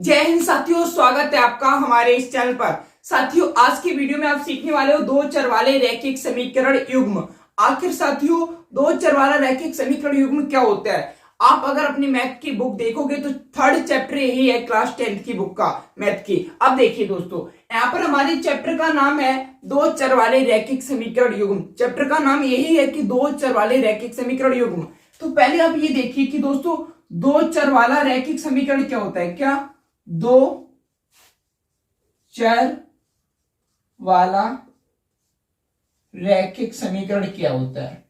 जय हिंद साथियों, स्वागत है आपका हमारे इस चैनल पर। साथियों, आज की वीडियो में आप सीखने वाले हो दो चर वाले रैखिक समीकरण युग्म। आखिर साथियों, दो चर वाला रैखिक समीकरण युग्म क्या होता है? आप अगर अपनी मैथ की बुक देखोगे तो थर्ड चैप्टर यही है क्लास 10th की बुक का मैथ की। अब देखिए दोस्तों, यहाँ पर हमारे चैप्टर का नाम है दो चर वाले रैखिक समीकरण युग्म। चैप्टर का नाम यही है कि दो चर वाले रैखिक समीकरण युग्म। तो पहले आप ये देखिए कि दोस्तों, दो चर वाला रैखिक समीकरण क्या होता है। क्या दो चर वाला रैखिक समीकरण क्या होता है?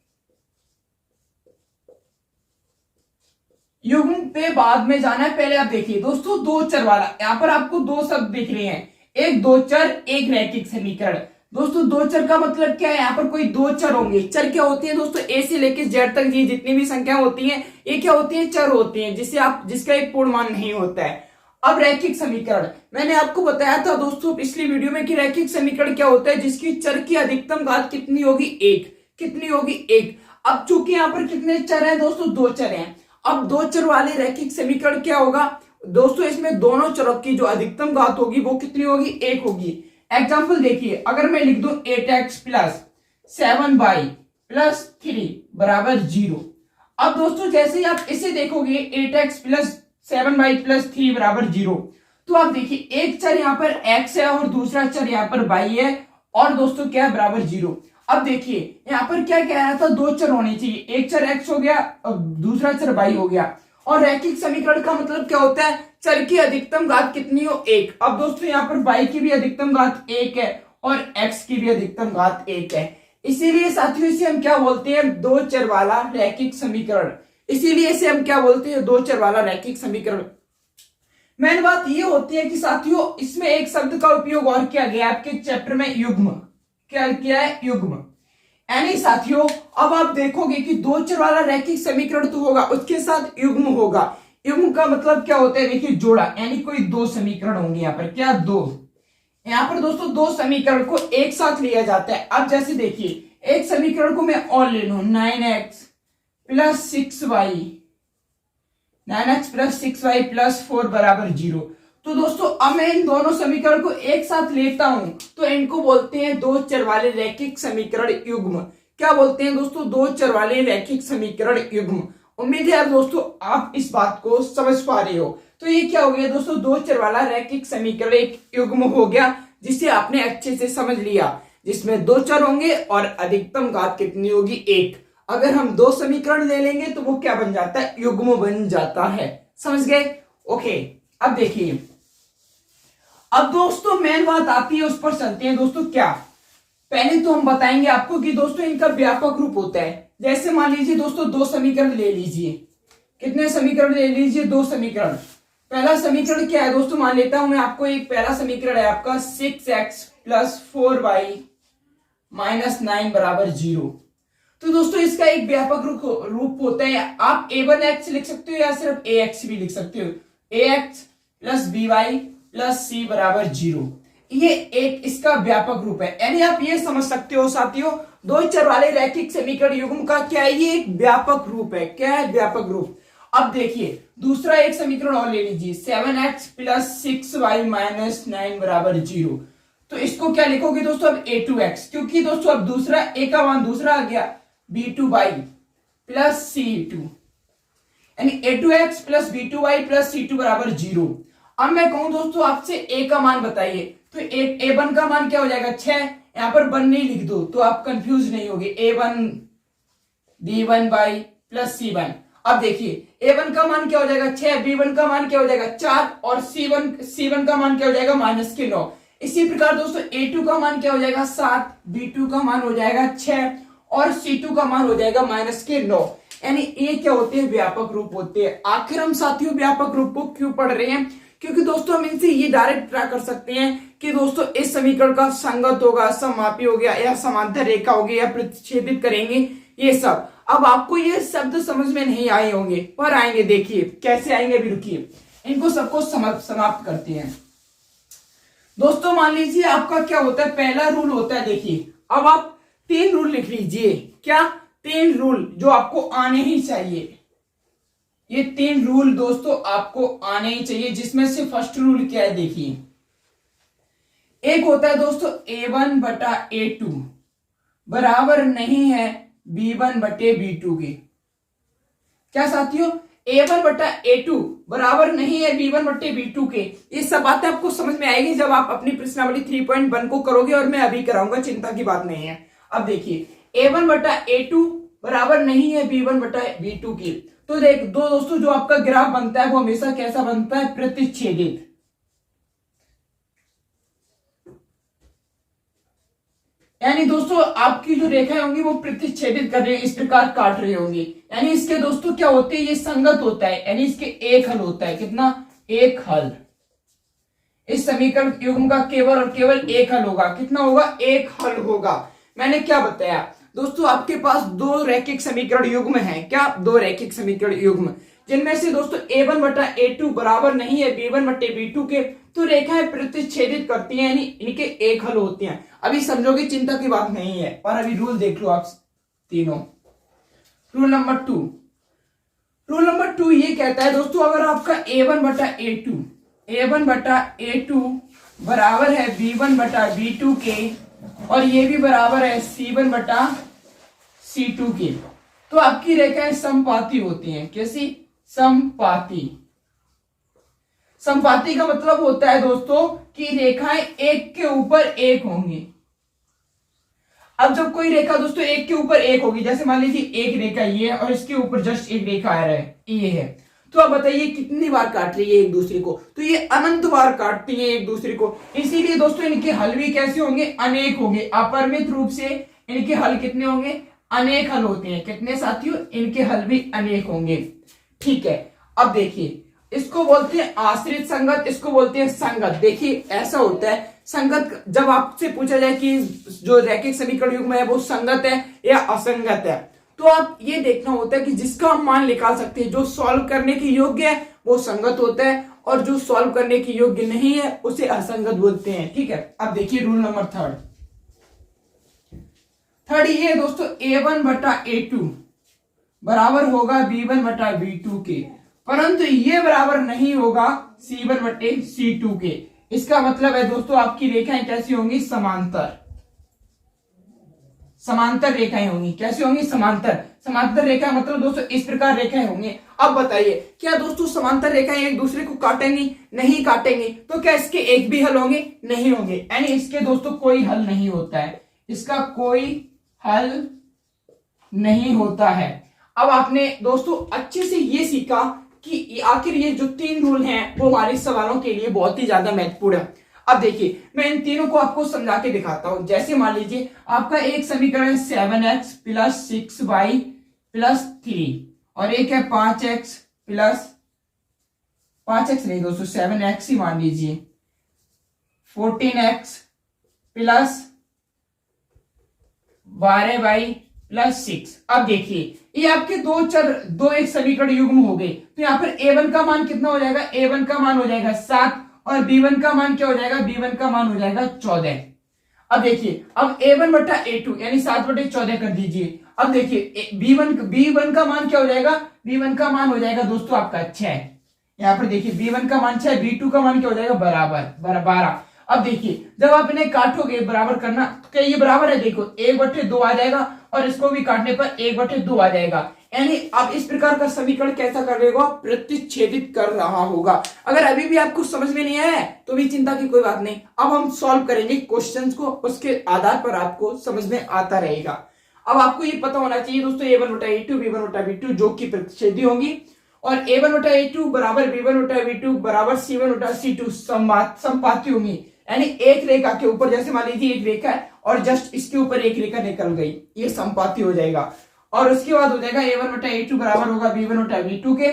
युग्म पे बाद में जाना है, पहले आप देखिए दोस्तों, दो चर वाला। यहां पर आपको दो शब्द दिख रहे हैं, एक दो चर, एक रैखिक समीकरण। दोस्तों, दो चर का मतलब क्या है? यहाँ पर कोई दो चर होंगे। चर क्या होती है दोस्तों? ए से लेकर जेड तक ये जितनी भी संख्या होती हैं, ये क्या होती हैं? चर होती हैं, जिसका एक पूर्ण मान नहीं होता है। अब रैखिक समीकरण, मैंने आपको बताया था दोस्तों पिछली वीडियो में कि रैखिक समीकरण क्या होता है, जिसकी चर की अधिकतम घात कितनी होगी? एक। कितनी होगी? एक। अब चूंकि यहाँ पर कितने चर हैं दोस्तों? दो चर हैं। अब दो चर वाले रैखिक समीकरण क्या होगा दोस्तों? इसमें दोनों चरों की जो अधिकतम घात होगी वो कितनी होगी? एक होगी। एग्जाम्पल देखिए, अगर मैं लिख दूं 8x प्लस 7y प्लस 3 बराबर 0। अब दोस्तों, जैसे ही आप इसे देखोगे 8x प्लस 7y प्लस 3 बराबर 0, तो आप देखिए एक चर यहाँ पर x है और दूसरा चर यहाँ पर y है, और दोस्तों क्या है? बराबर 0। अब देखिए यहाँ पर क्या कह रहा था? दो चर होने चाहिए, एक चर x हो गया और दूसरा चर y हो गया। और रैखिक समीकरण का मतलब क्या होता है? चर की अधिकतम घात कितनी हो? एक। अब दोस्तों यहाँ पर y की भी अधिकतम घात एक है और x की भी अधिकतम घात एक है। इसीलिए साथियों इसे हम क्या बोलते हैं? दो चर वाला रैखिक समीकरण। इसीलिए इसे हम क्या बोलते हैं? दो चर वाला रैखिक समीकरण। मेन बात ये होती है कि साथियों, इसमें एक शब्द का उपयोग और किया गया आपके चैप्टर में, युग्म। क्या किया है? युग्म। यानी साथियों, अब आप देखोगे कि दो चर वाला रैखिक समीकरण तो होगा, उसके साथ युग्म होगा। युग्म का मतलब क्या होता है? देखिए, जोड़ा, यानी कोई दो समीकरण होंगे यहाँ पर। क्या? दो। यहाँ पर दोस्तों दो समीकरण को एक साथ लिया जाता है। अब जैसे देखिए, एक समीकरण को मैं और ले लू, 9x plus 6y, 9x plus 6y plus 4 बराबर 0। तो दोस्तों, अब मैं इन दोनों समीकरण को एक साथ लेता हूं तो इनको बोलते हैं दो चर वाले रैखिक समीकरण युग्म। क्या बोलते हैं दोस्तों? दो चर वाले रैखिक समीकरण युग्म। उम्मीद है दोस्तों आप इस बात को समझ पा रहे हो। तो ये क्या हो गया दोस्तों? दो चर वाला रैखिक समीकरण एक युग्म हो गया, जिसे आपने अच्छे से समझ लिया, जिसमें दो चर होंगे और अधिकतम घात कितनी होगी? एक। अगर हम दो समीकरण ले लेंगे तो वो क्या बन जाता है? युग्म बन जाता है। समझ गए? ओके। अब देखिए, अब दोस्तों मेन बात आती है, उस पर चलते हैं दोस्तों। क्या? पहले तो हम बताएंगे आपको कि दोस्तों इनका व्यापक रूप होता है। जैसे मान लीजिए दोस्तों, दो समीकरण ले लीजिए। कितने समीकरण ले लीजिए? दो समीकरण। पहला समीकरण क्या है दोस्तों? मान लेता हूं मैं आपको, एक पहला समीकरण है आपका 6x प्लस 4y माइनस 9 बराबर 0। तो दोस्तों इसका एक व्यापक रूप होता है। आप a1x लिख सकते हो या सिर्फ ax भी लिख सकते हो। ax plus by plus c बराबर 0, ये एक इसका व्यापक रूप है। यानी आप ये समझ सकते हो साथियों, दो चर वाले रैखिक समीकरण युग्म का क्या है? ये एक व्यापक रूप है। क्या है? व्यापक रूप। अब देखिए, दूसरा एक समीकरण और ले लीजिए, 7x प्लस 6y माइनस 9 बराबर 0। तो इसको क्या लिखोगे दोस्तों? अब a2x, क्योंकि दोस्तों अब दूसरा a का मान दूसरा आ गया, b2y प्लस c2, यानी a2x plus b2y plus c2 बराबर 0। अब मैं कहूं दोस्तों आपसे a का मान बताइए, तो a1 का मान क्या हो जाएगा? 6। यहां पर 1 नहीं लिख दो तो आप कंफ्यूज नहीं होगे। a1 b1y plus c1। अब देखिए, a1 का मान क्या हो जाएगा? 6, b1 का मान क्या हो जाएगा? 4, और c1 का मान क्या हो जाएगा? माइनस के 9। इसी प्रकार दोस्तों a2 का मान क्या हो जाएगा? 7, b2 का मान हो जाएगा 6 और c2 का मान हो जाएगा माइनस के 9। यानी ये क्या होते हैं? व्यापक रूप होते हैं। आखिर हम साथियों व्यापक रूप को क्यों पढ़ रहे हैं? क्योंकि दोस्तों हम इनसे ये डायरेक्ट ट्राई कर सकते हैं कि दोस्तों इस समीकरण का संगत होगा, सममापी हो गया, या समांतर रेखा होगी, या प्रतिच्छेदित करेंगे, ये सब। अब आपको ये शब्द समझ में नहीं आए होंगे, पर आएंगे। देखिए कैसे आएंगे, अभी रुकिए, इनको सबको समाप्त करते हैं। दोस्तों मान लीजिए आपका क्या होता है? पहला रूल होता है, देखिए अब आप 3 रूल लिख लीजिए। क्या? 3 रूल जो आपको आने ही चाहिए। ये 3 रूल दोस्तों आपको आने ही चाहिए, जिसमें से फर्स्ट रूल क्या है देखिए। एक होता है दोस्तों A1 बटा A2 बराबर नहीं है B1 बटे B2 के। क्या साथियों, A1 बटा A2 बराबर नहीं है B1 बटे B2 के। ये सब बातें आपको समझ में आएगी जब आप अपनी प्रश्नावली 3.1 को करोगे, और मैं अभी कराऊंगा, चिंता की बात नहीं है। अब देखिए A1 बटा A2 बराबर नहीं है B1 बटा B2 की। तो देख दोस्तों, जो आपका ग्राफ बनता है वो हमेशा कैसा बनता है, प्रतिच्छेदित। यानी दोस्तों आपकी जो रेखाएं होंगी वो प्रतिच्छेदित कर रही है, इस प्रकार काट रही होंगी। यानी इसके दोस्तों क्या होते हैं, ये संगत होता है, यानी इसके एक हल होता है। कितना, एक हल। इस समीकरण युग्म का केवल और केवल एक हल होगा। कितना होगा, एक हल होगा। मैंने क्या बताया दोस्तों, आपके पास दो रैखिक समीकरण युग्म है। क्या, दो रैखिक समीकरण युग्म, जिनमें से दोस्तों A1 बटा A2 बराबर नहीं है B1 बटे B2 के। तो रेखाएं प्रतिच्छेदित करती हैं, यानी इनके एक हल होते हैं। अभी समझोगे, चिंता की बात नहीं है। और अभी रूल देख लो आप तीनों। रूल नंबर 2, रूल नंबर 2 ये कहता है दोस्तों, अगर आपका A1 बटा A2 बराबर है B1 बटा B2 के, और ये भी बराबर है C1 बटा C2 के, तो आपकी रेखाएं समपाती होती हैं। कैसी, समपाती। समपाती का मतलब होता है दोस्तों कि रेखाएं एक के ऊपर एक होंगी। अब जब कोई रेखा दोस्तों एक के ऊपर एक होगी, जैसे मान लीजिए एक रेखा ये है और इसके ऊपर जस्ट एक रेखा आ रहा है, ये है, तो आप बताइए कितनी बार काट रही है एक दूसरे को, तो ये अनंत बार काटती है एक दूसरे को। इसीलिए दोस्तों इनके हल भी कैसे होंगे, अनेक होंगे। अपरिमित रूप से इनके हल कितने होंगे, अनेक हल होते हैं। कितने साथियों, इनके हल भी अनेक होंगे। ठीक है, अब देखिए, इसको बोलते हैं आश्रित संगत, इसको बोलते हैं संगत। देखिए ऐसा होता है, संगत जब आपसे पूछा जाए कि जो रैखिक समीकरण युग्म है वो संगत है या असंगत है, तो आप ये देखना होता है कि जिसका हम मान निकाल सकते हैं, जो सॉल्व करने के योग्य है वो संगत होता है, और जो सॉल्व करने के योग्य नहीं है उसे असंगत बोलते हैं। ठीक है, अब देखिए रूल नंबर थर्ड ये दोस्तों, A1 बटा A2 बराबर होगा B1 बटा B2 के, परंतु ये बराबर नहीं होगा C1 बटे C2 के। इसका मतलब है दोस्तों आपकी रेखाएं कैसी होंगी, समांतर। समांतर रेखाएं होंगी। कैसी होंगी, समांतर। समांतर रेखा मतलब दोस्तों इस प्रकार रेखाएं होंगी। अब बताइए, क्या दोस्तों समांतर रेखाएं एक दूसरे को काटेंगी, नहीं काटेंगी, तो क्या इसके एक भी हल होंगे, नहीं होंगे। यानी इसके दोस्तों कोई हल नहीं होता है, इसका कोई हल नहीं होता है। अब आपने दोस्तों अच्छे से ये सीखा कि आखिर ये जो 3 रूल हैं वो हमारे सवालों के लिए बहुत ही ज्यादा महत्वपूर्ण है। अब देखिए, मैं इन तीनों को आपको समझा के दिखाता हूं। जैसे मान लीजिए आपका एक समीकरण है 7x प्लस 6y प्लस 3, और एक है 5x प्लस 5x नहीं दोस्तों 7x ही मान लीजिए, 14x प्लस 12y प्लस 6। अब देखिए ये आपके दो एक समीकरण युग्म हो गए, तो यहाँ पर A1 का मान कितना हो जाएगा, A1 का मान हो जाएगा 7, और B1 का मान क्या हो जाएगा, B1 का मान हो जाएगा 14। अब देखिए, अब A1 बटा A2 यानी 7 बटे 14 कर दीजिए। अब देखिए B1 का मान क्या हो जाएगा, B1 का मान हो जाएगा दोस्तों आपका 6। यहाँ पर देखिए B1 का मान 6, B2 का मान क्या हो जाएगा, बराबर 12। अब देखिए जब आप इन्हें काटोगे, बराबर करना, तो क्या ये बराबर है, देखो 1/2 आ जाएगा, और इसको भी काटने पर 1/2 आ जाएगा। यानी अब इस प्रकार का समीकरण कैसा कर रहेगा, प्रतिच्छेदित कर रहा होगा। अगर अभी भी आपको समझ में नहीं आया तो भी चिंता की कोई बात नहीं, अब हम सॉल्व करेंगे क्वेश्चंस को, उसके आधार पर आपको समझ में आता रहेगा। अब आपको ये पता होना चाहिए दोस्तों, A1 बटा A2 B1 बटा B2 जो कि प्रतिच्छेदी होंगी, और A1 बटा A2 बराबर B1 बटा B2 बराबर C1 बटा C2 समपाती होंगी। यानी एक रेखा के ऊपर, जैसे मान लीजिए एक रेखा है और जस्ट इसके ऊपर एक रेखा निकल गई, ये समपाती हो जाएगा। और उसके बाद हो जाएगा A1 बटा A2 बराबर होगा B1 बटा B2 के,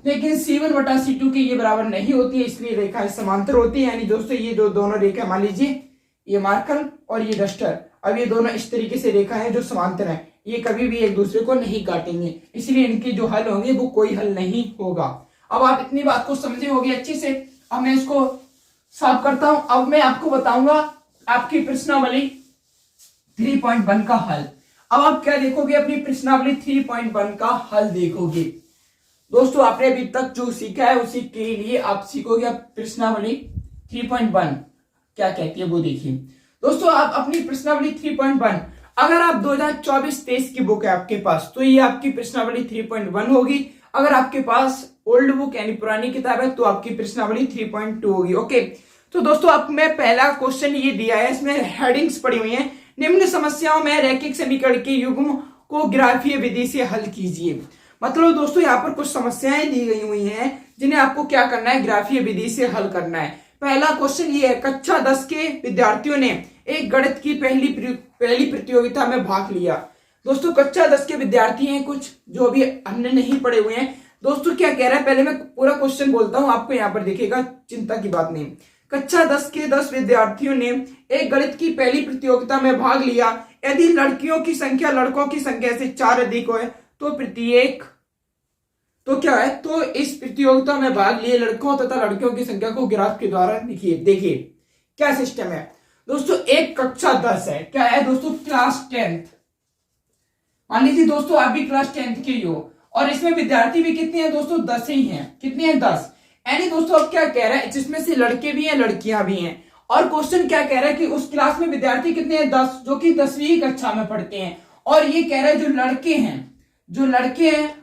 लेकिन C1 बटा C2 के ये बराबर नहीं होती है, इसलिए रेखाएं समांतर होती है। यानी दोस्तों ये जो दोनों रेखा, मान लीजिए ये मार्कर और ये डस्टर, अब ये दोनों इस तरीके से रेखा है जो समांतर है, ये कभी भी एक दूसरे को नहीं काटेंगे, इसलिए इनके जो हल होंगे वो कोई हल नहीं होगा। अब आप इतनी बात को समझे होगी अच्छे से। अब मैं इसको साफ करता हूं। अब मैं आपको बताऊंगा आपकी प्रश्नावली 3.1 का हल। अब आप क्या देखोगे, अपनी प्रश्नावली 3.1 का हल देखोगे। दोस्तों आपने अभी तक जो सीखा है उसी के लिए आप सीखोगे। अब प्रश्नावली 3.1 क्या कहती है वो देखिए। दोस्तों आप अपनी प्रश्नावली 3.1, अगर आप 2024-23 की बुक है आपके पास तो ये आपकी प्रश्नावली 3.1 होगी। अगर आपके पास ओल्ड बुक यानी पुरानी किताब है तो आपकी प्रश्नावली 3.2 होगी। ओके, तो दोस्तों अब मैं पहला क्वेश्चन ये दिया है, इसमें हेडिंग्स पड़ी हुई हैं। निम्न समस्याओं में रैखिक समीकरण के युग्म को ग्राफीय विधि से हल कीजिए। मतलब दोस्तों यहाँ पर कुछ समस्याएं दी गई हुई हैं जिन्हें आपको क्या करना है, ग्राफीय विधि से हल करना है। पहला क्वेश्चन ये है, कक्षा 10 के विद्यार्थियों ने एक गणित की पहली प्रतियोगिता में भाग लिया। दोस्तों कक्षा 10 के विद्यार्थी हैं कुछ जो भी हमने नहीं पढ़े हुए हैं। दोस्तों क्या कह रहा है, पहले मैं पूरा क्वेश्चन बोलता हूं, आपको यहाँ पर दिखेगा, चिंता की बात नहीं। कक्षा 10 के 10 विद्यार्थियों ने एक गणित की पहली प्रतियोगिता में भाग लिया। यदि लड़कियों की संख्या लड़कों की संख्या से 4 अधिक हो तो प्रत्येक तो क्या है, तो इस प्रतियोगिता में भाग लिए लड़कों तथा लड़कियों की संख्या को ग्राफ के द्वारा लिखिए। देखिए क्या सिस्टम है दोस्तों, एक कक्षा 10 है, क्या है दोस्तों, क्लास 10th। मान लीजिए दोस्तों आप भी क्लास 10th के ही हो और इसमें विद्यार्थी भी कितने हैं दोस्तों, 10 ही हैं। कितने हैं, 10। यानी दोस्तों अब क्या कह रहा है, जिसमें से लड़के भी हैं लड़कियां भी हैं। और क्वेश्चन क्या कह रहा है कि उस क्लास में विद्यार्थी कितने हैं, 10, जो कि 10वीं कक्षा में पढ़ते हैं। और ये कह रहा है जो लड़के हैं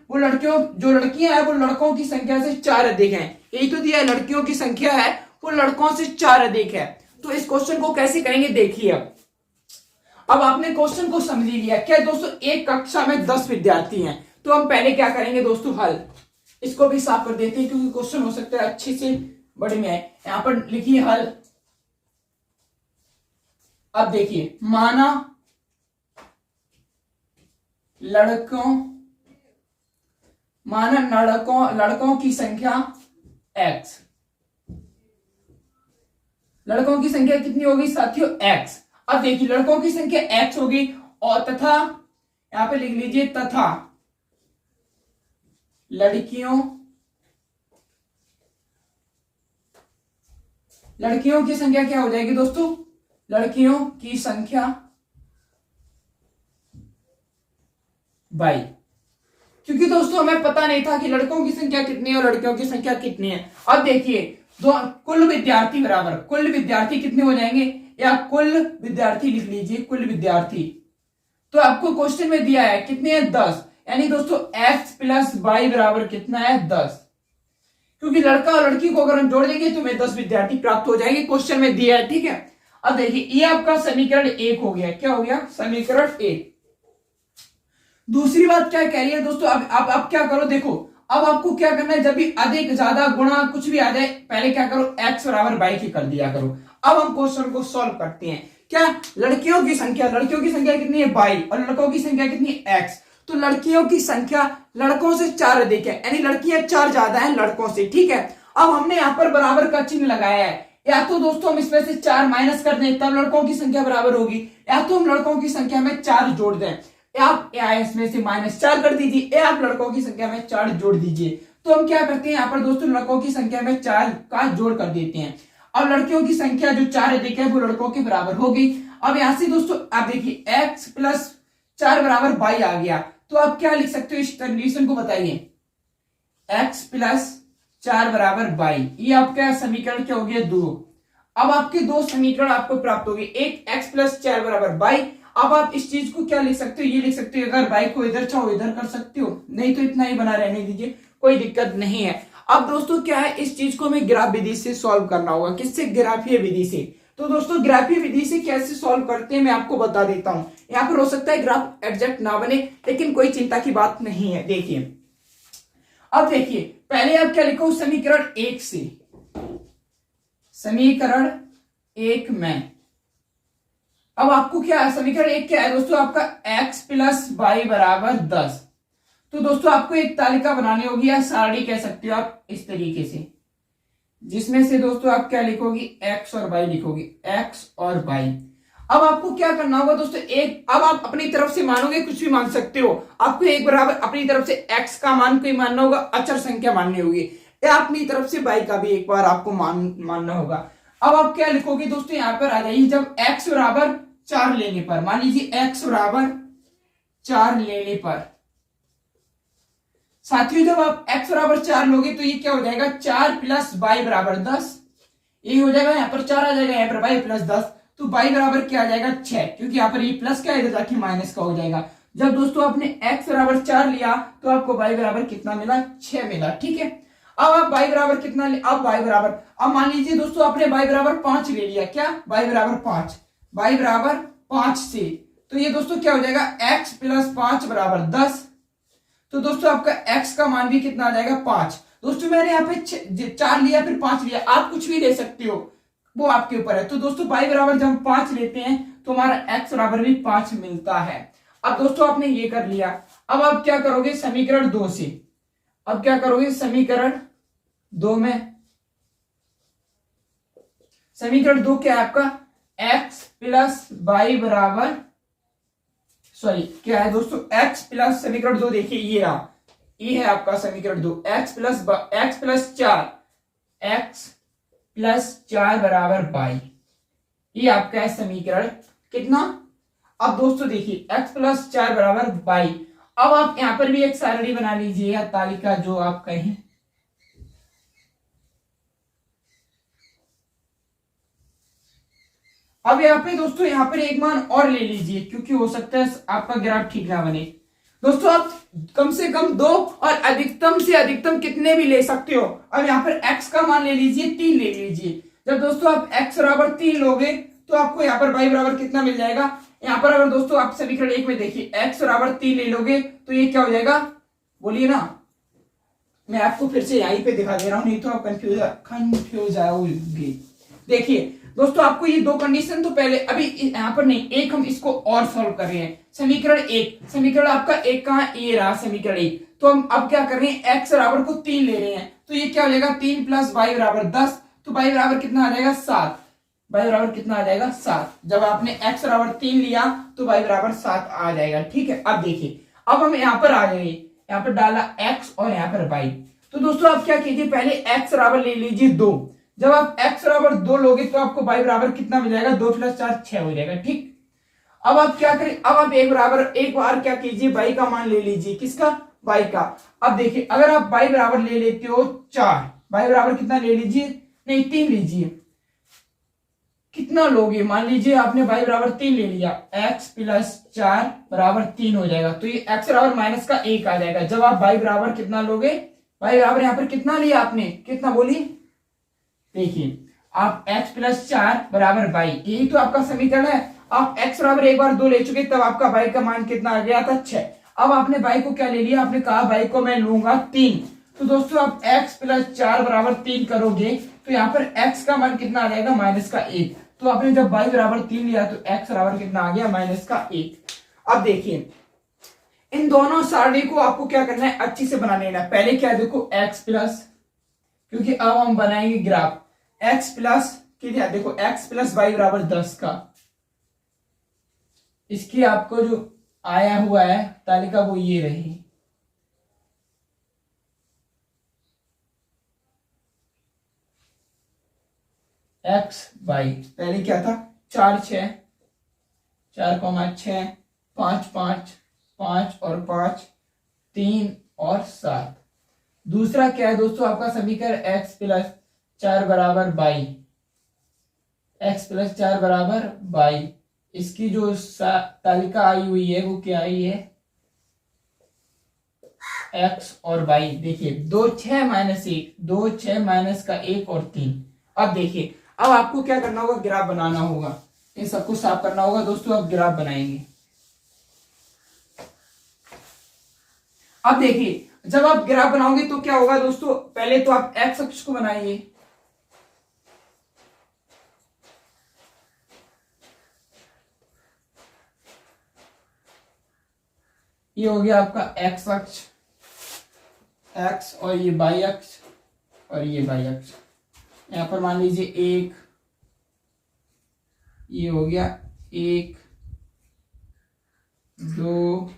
वो लड़कियों, जो लड़कियां हैं वो लड़कों की संख्या से 4 अधिक हैं। यही तो दिया है, लड़कियों की संख्या है वो लड़कों से 4 अधिक है। तो इस क्वेश्चन को कैसे करेंगे देखिए। अब आपने क्वेश्चन को समझ लिया क्या दोस्तों, एक कक्षा में 10 विद्यार्थी हैं। तो हम पहले क्या करेंगे दोस्तों, हल। इसको भी साफ कर देते हैं क्योंकि क्वेश्चन हो सकता है अच्छे से बड़े में आए। यहां पर लिखिए हल। अब देखिए, माना लड़कों की संख्या x, लड़कों की संख्या कितनी होगी साथियों, x। अब देखिए लड़कों की संख्या x होगी और तथा यहां पे लिख लीजिए तथा लड़कियों की संख्या क्या हो जाएगी दोस्तों, लड़कियों की संख्या बाई। क्योंकि दोस्तों हमें पता नहीं था कि लड़कों की संख्या कितनी है और लड़कियों की संख्या कितनी है। अब देखिए कुल विद्यार्थी बराबर कुल विद्यार्थी कितने हो जाएंगे, या कुल विद्यार्थी लिख लीजिए, कुल विद्यार्थी। तो आपको क्वेश्चन में दिया है कितने हैं, 10। यानी दोस्तों x प्लस वाई बराबर कितना है, 10। क्योंकि लड़का और लड़की को अगर हम जोड़ देंगे तो हमें 10 विद्यार्थी प्राप्त हो जाएंगे, क्वेश्चन में दिया है। ठीक है, अब देखिए ये आपका समीकरण 1 हो गया। क्या हो गया, समीकरण 1। दूसरी बात क्या कह रही है दोस्तों, अब आप क्या करो, देखो अब आपको क्या करना है, जब भी अधिक ज्यादा गुणा कुछ भी आ जाए पहले क्या करो, x बराबर बाई के कर दिया करो। अब हम क्वेश्चन को सॉल्व करते हैं। क्या, लड़कियों की संख्या कितनी है, बाई, और लड़कों की संख्या कितनी है, x। तो लड़कियों की संख्या लड़कों से 4 अधिक है, यानी लड़कियां 4 ज्यादा है लड़कों से। ठीक है, अब हमने यहाँ पर बराबर का चिन्ह लगाया है। या तो दोस्तों हम इसमें से 4 माइनस कर दें तब लड़कों की संख्या बराबर होगी, या तो हम लड़कों की संख्या में 4 जोड़ दें। आप इसमें से -4 कर दीजिए, या आप लड़कों की संख्या में 4 जोड़ दीजिए। तो हम क्या करते हैं, यहाँ पर दोस्तों लड़कों की संख्या में 4 का जोड़ कर देते हैं। अब लड़कियों की संख्या जो 4 अधिक है वो लड़कों के बराबर हो गई। अब यहां से दोस्तों आप देखिए x प्लस 4 बराबर बाई आ गया। तो आप क्या लिख सकते हो, इस कंडीशन को बताइए, x प्लस 4 बराबर बाई। ये आपका समीकरण क्या हो गया, 2। अब आपके 2 समीकरण आपको प्राप्त हो गए, एक x प्लस 4 बराबर बाई। अब आप इस चीज को क्या लिख सकते हो, ये लिख सकते हो, अगर बाई को इधर चाहो इधर कर सकते हो, नहीं तो इतना ही बना रहने दीजिए, कोई दिक्कत नहीं है। अब दोस्तों क्या है, इस चीज को हमें ग्राफ विधि से सॉल्व करना होगा। किससे, ग्राफीय विधि से। तो दोस्तों ग्राफीय विधि से कैसे सॉल्व करते हैं मैं आपको बता देता हूं। यहाँ पर हो सकता है ग्राफ एग्जैक्ट ना बने, लेकिन कोई चिंता की बात नहीं है। देखिए अब देखिए, पहले आप क्या लिखो, समीकरण 1 से, समीकरण 1 में अब आपको क्या, समीकरण 1 क्या है दोस्तों, आपका x प्लस वाई बराबर 10। तो दोस्तों आपको एक तालिका बनानी होगी, या सारणी कह सकते हो आप, इस तरीके से, जिसमें से दोस्तों आप क्या लिखोगी, x और y लिखोगी, x और y। अब आपको क्या करना होगा दोस्तों, एक, अब आप अपनी तरफ से मानोगे, कुछ भी मान सकते हो। आपको एक बराबर अपनी तरफ से x का मान कोई मानना होगा, अचर संख्या माननी होगी, या अपनी तरफ से y का भी एक बार आपको मानना होगा। अब आप क्या लिखोगे दोस्तों, यहां पर आ जाइए, जब x बराबर 4 लेने पर, मान लीजिए x बराबर 4 लेने पर, साथियों जब आप x बराबर 4 लोगे तो ये क्या हो जाएगा, 4 प्लस y बराबर 10। ये हो जाएगा, यहाँ पर 4 आ जाएगा, यहाँ पर y प्लस 10, तो y बराबर क्या आ जाएगा 6, क्योंकि यहाँ पर ये प्लस का इधर जाके माइनस का हो जाएगा। जब दोस्तों आपने x बराबर 4 लिया तो आपको y बराबर कितना मिला, 6 मिला। ठीक है, अब आप y बराबर कितना ले, अब y बराबर, अब मान लीजिए दोस्तों आपने y बराबर 5 ले लिया, क्या y बराबर 5, y बराबर 5 से, तो ये दोस्तों क्या हो जाएगा, x प्लस 5 बराबर 10। तो दोस्तों आपका x का मान भी कितना आ जाएगा, 5। दोस्तों मैंने यहाँ पे 4 लिया फिर 5 लिया, आप कुछ भी ले सकते हो, वो आपके ऊपर है। तो दोस्तों y बराबर जब हम 5 लेते हैं तो हमारा x बराबर भी 5 मिलता है। अब दोस्तों आपने ये कर लिया, अब आप क्या करोगे समीकरण 2 से, अब क्या करोगे समीकरण 2 में, समीकरण 2 क्या है आपका, x प्लस वाई बराबर, सॉरी क्या है दोस्तों, x प्लस, समीकरण 2 देखिए ये रहा, ये है आपका समीकरण 2, x प्लस 4, x प्लस 4 बराबर y, ये आपका है समीकरण कितना। अब दोस्तों देखिए x प्लस 4 बराबर y, अब आप यहां पर भी एक सारणी बना लीजिए या तालिका जो आप कहें। अब यहाँ पे दोस्तों यहाँ पर एक मान और ले लीजिए, क्योंकि हो सकता है आपका ग्राफ ठीक ना बने। दोस्तों आप कम से कम 2 और अधिकतम से अधिकतम कितने भी ले सकते हो। अब यहाँ पर x का मान ले लीजिए 3 ले लीजिए। जब दोस्तों आप x बराबर 3 लोगे तो आपको यहाँ पर y बराबर कितना मिल जाएगा, यहाँ पर अगर दोस्तों आप समीकरण 1 में देखिए x बराबर 3 ले लोगे तो ये क्या हो जाएगा, बोलिए ना, मैं आपको फिर से यहीं पे दिखा दे रहा हूं, नहीं तो आप कंफ्यूज आओगे। देखिए दोस्तों आपको ये 2 कंडीशन तो पहले, अभी यहाँ पर नहीं, एक हम इसको और सॉल्व कर रहे हैं। समीकरण 1, समीकरण आपका 1 कहां, ये रहा समीकरण 1, तो हम अब क्या कर रहे हैं, x बराबर को 3 ले रहे हैं, तो ये क्या हो जाएगा 3 प्लस y बराबर 10, तो y बराबर कितना आ जाएगा 7, y बराबर कितना आ जाएगा 7। जब आपने x बराबर 3 लिया तो y बराबर 7 आ जाएगा। ठीक है, अब देखिए, अब हम यहाँ पर आ गए, यहाँ पर डाला x और यहाँ पर y, तो दोस्तों आप क्या कीजिए, पहले x बराबर ले लीजिए 2। जब आप x बराबर 2 लोगे तो आपको y बराबर कितना मिल जाएगा, 2 प्लस 4 6 हो जाएगा। ठीक, अब आप क्या करें, अब आप एक बार क्या कीजिए, y का मान ले लीजिए, किसका, y का। अब देखिए अगर आप y बराबर ले लेते हो 4, y बराबर कितना ले लीजिए, नहीं 3 लीजिए, कितना लोगे, मान लीजिए आपने y बराबर 3 ले लिया, x प्लस 4 बराबर 3 हो जाएगा, तो ये x बराबर माइनस का 1 आ जाएगा। जब आप y बराबर कितना लोगे, y बराबर यहाँ पर कितना लिया आपने, कितना बोलिए, देखिए आप x प्लस 4 बराबर y, यही तो आपका समीकरण है। आप x बराबर एक बार 2 ले चुके, तब आपका y का मान कितना आ गया था 6। अब आपने y को क्या ले लिया, आपने कहा y को मैं लूंगा 3, तो दोस्तों आप x प्लस 4 बराबर 3 करोगे तो यहाँ पर x का मान कितना आ जाएगा, माइनस का 1। तो आपने जब y बराबर 3 लिया तो x बराबर कितना आ गया, माइनस का 1। अब देखिए इन दोनों सारणी को आपको क्या करना है, अच्छी से बना लेना। पहले क्या देखो x प्लस, क्योंकि अब हम बनाएंगे ग्राफ, x प्लस कितना, देखो x प्लस वाई बराबर 10 का, इसकी आपको जो आया हुआ है तालिका वो ये रही। x वाई पहले क्या था, 4 6 4 6 5 5 5 और 5 3 और 7। दूसरा क्या है दोस्तों आपका समीकरण x प्लस 4 बराबर बाई, x प्लस 4 बराबर बाई, इसकी जो तालिका आई हुई है वो क्या आई है, x और y। देखिए 2 6 माइनस 1, 2 6 माइनस का 1 और 3। अब देखिए अब आपको क्या करना होगा, ग्राफ बनाना होगा, इन सबको साफ करना होगा। दोस्तों अब ग्राफ बनाएंगे। अब देखिए जब आप ग्राफ बनाओगे तो क्या होगा दोस्तों, पहले तो आप x अक्ष को बनाइए, ये हो गया आपका x अक्ष, x और ये y अक्ष और ये y अक्ष। यहां पर मान लीजिए 1, ये हो गया 1 2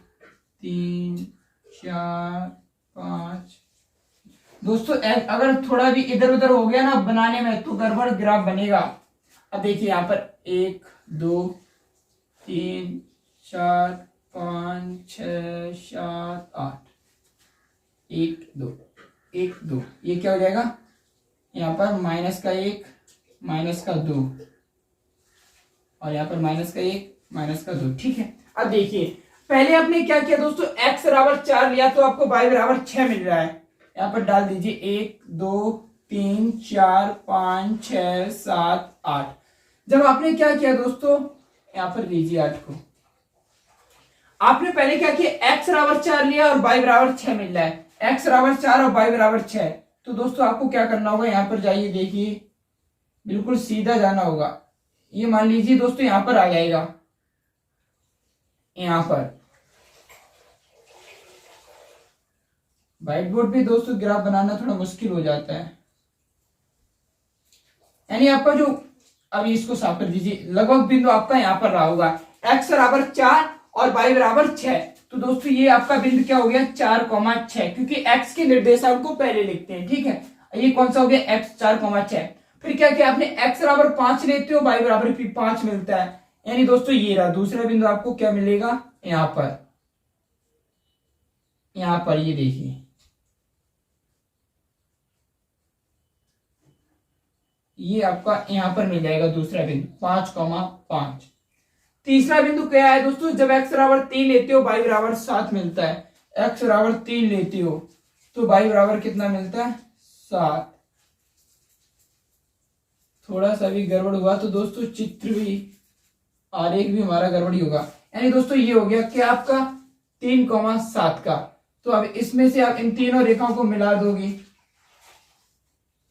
3 4 5। दोस्तों अगर थोड़ा भी इधर उधर हो गया ना बनाने में तो गड़बड़ ग्राफ बनेगा। अब देखिए यहाँ पर 1 2 3 4 5 6 7 8, एक दो, एक दो, ये क्या हो जाएगा यहाँ पर माइनस का एक, माइनस का दो, और यहाँ पर माइनस का एक, माइनस का दो। ठीक है, अब देखिए पहले आपने क्या किया दोस्तों, x बराबर 4 लिया तो आपको y बराबर 6 मिल रहा है। यहाँ पर डाल दीजिए 1 2 3 4 5 6 7 8। जब आपने क्या किया दोस्तों, यहाँ पर लीजिए 8 को, आपने पहले क्या किया, x बराबर 4 लिया और y बराबर 6 मिल रहा है। x बराबर 4 और y बराबर 6, तो दोस्तों आपको क्या करना होगा, यहाँ पर जाइए, देखिए बिल्कुल सीधा जाना होगा। ये मान लीजिए दोस्तों यहां पर आ जाएगा, यहां पर व्हाइट बोर्ड पे दोस्तों ग्राफ बनाना थोड़ा मुश्किल हो जाता है, यानी आपका जो, अभी इसको साफ कर दीजिए, लगभग बिंदु आपका यहां पर रहा होगा, x बराबर 4 और y बराबर 6। तो दोस्तों ये आपका बिंदु क्या हो गया, 4,6, क्योंकि x के निर्देशांक को पहले लिखते हैं। ठीक है, ये कौन सा हो गया, x 4,6। फिर क्या किया आपने, x बराबर 5 लेते हो, y बराबर 5 मिलता है, यानी दोस्तों ये रहा दूसरा बिंदु, आपको क्या मिलेगा यहां पर, यहां पर ये देखिए, ये आपका यहां पर मिल जाएगा दूसरा बिंदु 5,5। तीसरा बिंदु क्या है दोस्तों, जब x बराबर 3 लेते हो y बराबर 7 मिलता है, x बराबर 3 लेते हो तो y बराबर कितना मिलता है, 7। थोड़ा सा भी गड़बड़ हुआ तो दोस्तों चित्र भी, आरेख भी हमारा गड़बड़ी होगा। यानी दोस्तों ये हो गया क्या आपका 3,7 का। तो अब इसमें से आप इन तीनों रेखाओं को मिला दोगे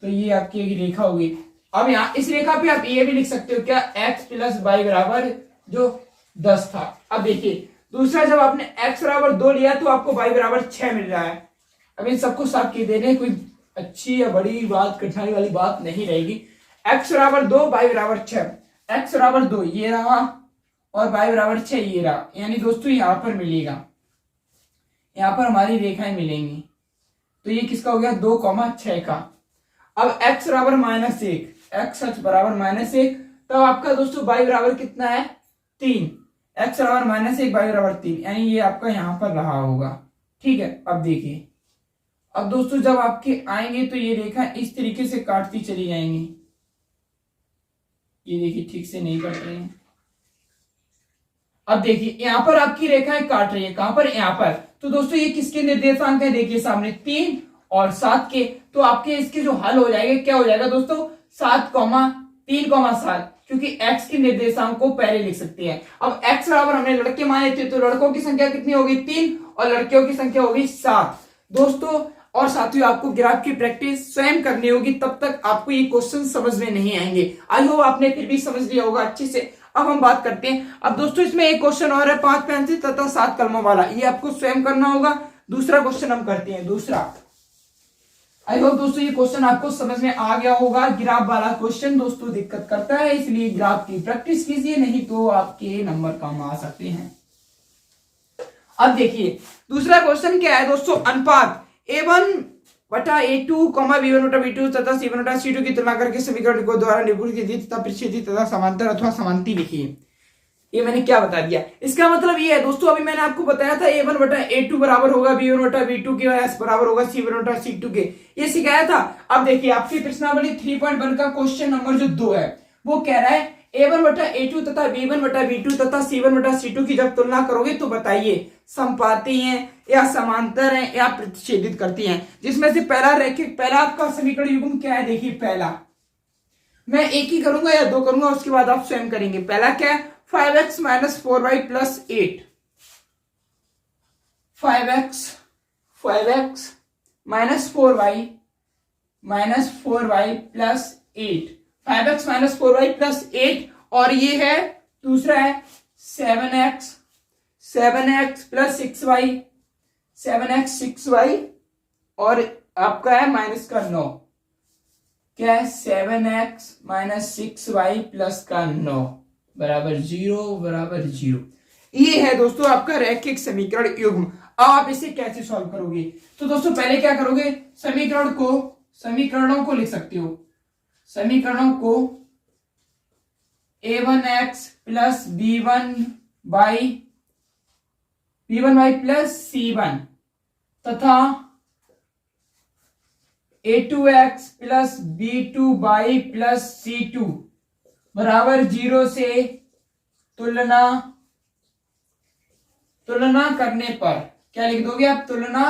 तो ये आपकी एक रेखा होगी। अब यहाँ इस रेखा पे आप ये भी लिख सकते हो क्या, x प्लस वाई बराबर जो 10 था। अब देखिए दूसरा, जब आपने x बराबर 2 लिया तो आपको y बराबर 6 मिल रहा है। अब इन सबको साफ किए देने, कोई अच्छी या बड़ी बात, कठिनाई वाली बात नहीं रहेगी। x बराबर 2, y बराबर 6, x बराबर 2 ये रहा और y बराबर 6 ये रहा, यानी दोस्तों यहां पर मिलेगा, यहां पर हमारी रेखाएं मिलेंगी। तो ये किसका हो गया, 2,6 का। अब x बराबर -1, x बराबर -1, तब आपका दोस्तों y बराबर कितना है, 3, x बराबर -1, y बराबर 3, यानी ये आपका यहां पर रहा होगा। ठीक है, अब देखिए, अब दोस्तों जब आपके आएंगे तो ये रेखा इस तरीके से काटती चली जाएंगी। ये देखिए ठीक से नहीं कट रही है। अब देखिए यहां पर आपकी रेखाएं काट रही है, कहां पर, यहां पर। तो दोस्तों ये किसके निर्देशांक है, देखिए सामने 3 और 7 के। तो आपके इसके जो हल हो जाएगा, क्या हो जाएगा दोस्तों, 7,3,7, क्योंकि x के निर्देशांक को पहले लिख सकते हैं। अब x बराबर हमने लड़के माने थे, तो लड़कों की संख्या कितनी होगी, 3, और लड़कियों की संख्या होगी 7 दोस्तों। और साथियों आपको ग्राफ की प्रैक्टिस स्वयं करनी होगी, तब तक आपको ये क्वेश्चन समझ में नहीं आएंगे। आई होप आपने फिर भी समझ लिया होगा अच्छे से। अब हम बात करते हैं, अब दोस्तों इसमें एक क्वेश्चन और है 5 पेंसिल तथा 7 कलमों वाला, ये आपको स्वयं करना होगा। दूसरा क्वेश्चन हम करते हैं, दूसरा। आई होप दोस्तों ये क्वेश्चन आपको समझ में आ गया होगा। ग्राफ वाला क्वेश्चन दोस्तों दिक्कत करता है, इसलिए ग्राफ की प्रैक्टिस कीजिए, नहीं तो आपके नंबर कम आ सकते हैं। अब देखिए दूसरा क्वेश्चन क्या है दोस्तों, अनुपात a1 बटा a2, b1 बटा b2 तथा c1 बटा c2 की तुलना करके समीकरण को द्वारा निरूपित कीजिए तथा प्रतिच्छेदी तथा समांतर अथवा समांती लिखिए। ये मैंने क्या बता दिया, इसका मतलब ये है दोस्तों, अभी मैंने आपको बताया था a1 बटा a2 बराबर होगा b1 बटा b2 के, s बराबर होगा c1 बटा c2 के, ये सिखाया था। अब देखिए आपकी प्रश्नावली 3.1 का क्वेश्चन नंबर जो 2 है वो कह रहा है a1 बटा a2 तथा b1 बटा b2 तथा c1 बटा c2 की जब तुलना करोगे तो बताइए समपाती हैं या समांतर हैं या प्रतिच्छेदित करती हैं। जिसमें से पहला आपका समीकरण युग्म क्या है, देखिए पहला मैं एक ही करूंगा या दो करूंगा, उसके बाद आप स्वयं करेंगे। पहला क्या है, 5x minus 4y plus 8, 5x minus 4y plus 8, 5x minus 4y plus 8, और ये है दूसरा है 7x plus 6y, 7x 6y, और आपका है माइनस का 9, क्या है 7x माइनस 6y प्लस का 9 बराबर 0। ये है दोस्तों आपका रैखिक समीकरण युग्म। अब आप इसे कैसे सॉल्व करोगे, तो दोस्तों पहले क्या करोगे, समीकरणों को लिख सकते हो, समीकरणों को a1x plus b1y plus c1 तथा a2x plus b2y plus c2 बराबर 0 से तुलना करने पर क्या लिख दोगे आप? तुलना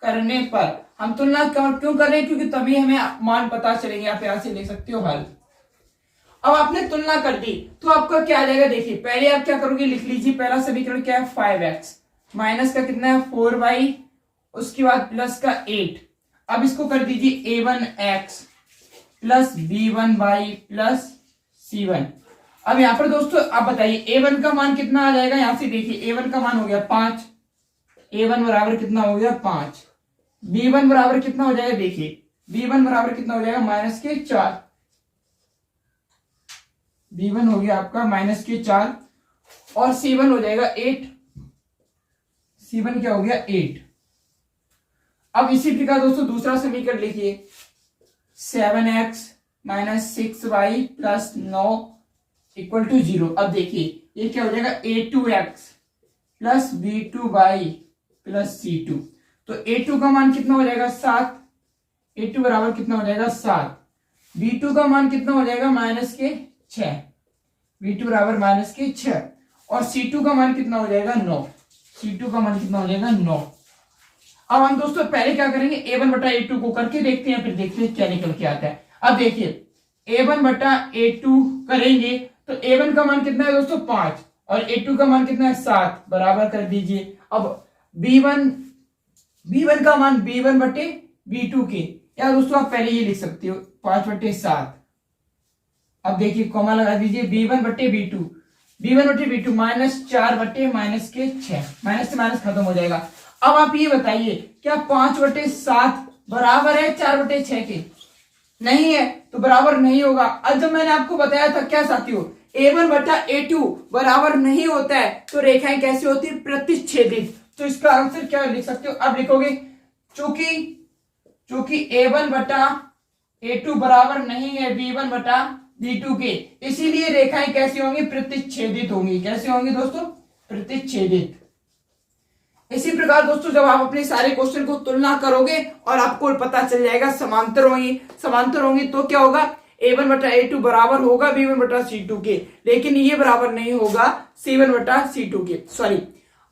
करने पर। हम तुलना क्यों कर रहे हैं? क्योंकि तभी हमें मान पता चलेंगे। आप यहां से लिख सकते हो हल। अब आपने तुलना कर दी तो आपका क्या आ जाएगा? देखिए पहले आप क्या करोगे, लिख लीजिए पहला समीकरण क्या है, 5x माइनस का कितना है 4y, उसके बाद प्लस का 8। अब इसको कर दीजिए a1x plus b1y plus c1। अब यहां पर दोस्तों आप बताइए a1 का मान कितना आ जाएगा? यहां से देखिए a1 का मान हो गया 5, a1 बराबर कितना हो गया 5, b1 बराबर कितना हो जाएगा? देखिए b1 बराबर कितना हो जाएगा -4, b1 हो गया आपका -4 और c1 हो जाएगा 8, c1 क्या हो गया 8। अब इसी प्रकार दोस्तों दूसरा समीकरण लिखिए 7x minus 6y plus 9 equal to 0। अब देखिए ये क्या हो जाएगा a2x plus b2y plus c2। तो a2 का मान कितना हो जाएगा 7, a2 बराबर कितना हो जाएगा 7, b2 का मान कितना हो जाएगा -6, b2 बराबर -6 और c2 का मान कितना हो जाएगा 9, c2 का मान कितना हो जाएगा 9। अब हम दोस्तों पहले क्या करेंगे a1 बटा a2 को करके देखते हैं, फिर देखते हैं क्या निकल के आता है। अब देखिए a1 बटा a2 करेंगे तो a1 का मान कितना है दोस्तों 5 और a2 का मान कितना है 7, बराबर कर दीजिए। अब b1 का मान b1 बटे b2 के, या दोस्तों आप पहले ये लिख सकते हो 5 बटे 7। अब देखिए कॉमा लगा दीजिए b1 बटे b2, -4 बटे -6, माइनस से माइनस खत्म हो जाएगा। अब आप ये बताइए क्या 5 बटे 7 बराबर है 4 बटे 6 के? नहीं है, तो बराबर नहीं होगा। अब जब मैंने आपको बताया था क्या साथियों, a1 बटा a2 बराबर नहीं होता है तो रेखाएं कैसी होती है? प्रतिच्छेदित। तो इसका आंसर क्या लिख सकते हो? अब लिखोगे चूंकि a1 बटा a2 बराबर नहीं है b1 बटा b2 के, इसीलिए रेखाएं कैसी होंगी? प्रतिच्छेदित होंगी। कैसे होंगी दोस्तों? प्रतिच्छेदित। इसी प्रकार दोस्तों जब आप अपने सारे क्वेश्चन को तुलना करोगे और आपको पता चल जाएगा समांतर होंगी तो क्या होगा? a1 बटा a2 बराबर होगा b1 बटा c2 के, लेकिन ये बराबर नहीं होगा c1 बटा c2 के। सॉरी,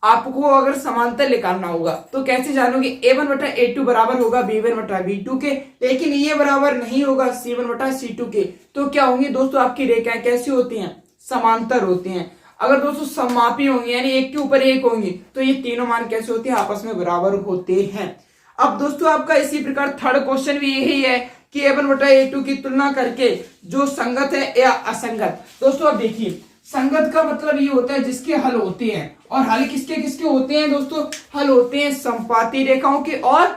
आपको अगर समांतर निकालना होगा तो कैसे जानोगे? a1 बटा a2 बराबर होगा b1 बटा b2 के, लेकिन ये बराबर नहीं होगा c1 बटा c2 के। तो क्या होंगी दोस्तों? आपकी रेखाएं कैसी होती हैं? समांतर होती हैं। अगर दोस्तों सममापी होंगी यानी एक के ऊपर एक होंगी तो ये तीनों मान कैसे होते हैं? आपस में बराबर होते हैं। अब दोस्तों आपका इसी प्रकार थर्ड क्वेश्चन भी यही है कि a1 बटा a2 की तुलना करके जो संगत है या असंगत। दोस्तों अब देखिए संगत का मतलब ये होता है जिसके हल होते हैं, और हल किसके किसके होते हैं दोस्तों? हल होते हैं समपाती रेखाओं के और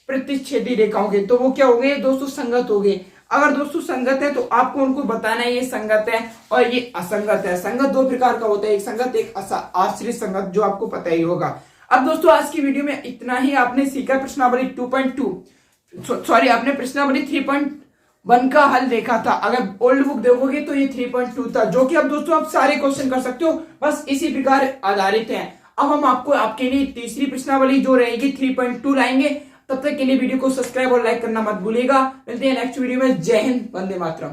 प्रतिच्छेदी रेखाओं के। तो वो क्या हो गए दोस्तों? संगत हो गए। अगर दोस्तों संगत है तो आपको उनको बताना है ये संगत है और ये असंगत है। संगत दो प्रकार का होता है, एक संगत एक आश्रित संगत, जो आपको पता ही होगा। अब दोस्तों आज की वीडियो में इतना ही। आपने सीखा प्रश्नावली 2.2 सॉरी आपने प्रश्नावली 3.1 का हल देखा था। अगर ओल्ड बुक देखोगे तो ये 3.2 था, जो कि अब दोस्तों आप सारे क्वेश्चन कर सकते हो, बस इसी प्रकार आधारित है। अब हम आपको आपके लिए तीसरी प्रश्नावली जो रहेगी 3.2 लाएंगे। तब तक के लिए वीडियो को सब्सक्राइब और लाइक करना मत भूलिएगा। मिलते हैं नेक्स्ट वीडियो में। जय हिंद, वंदे मातरम।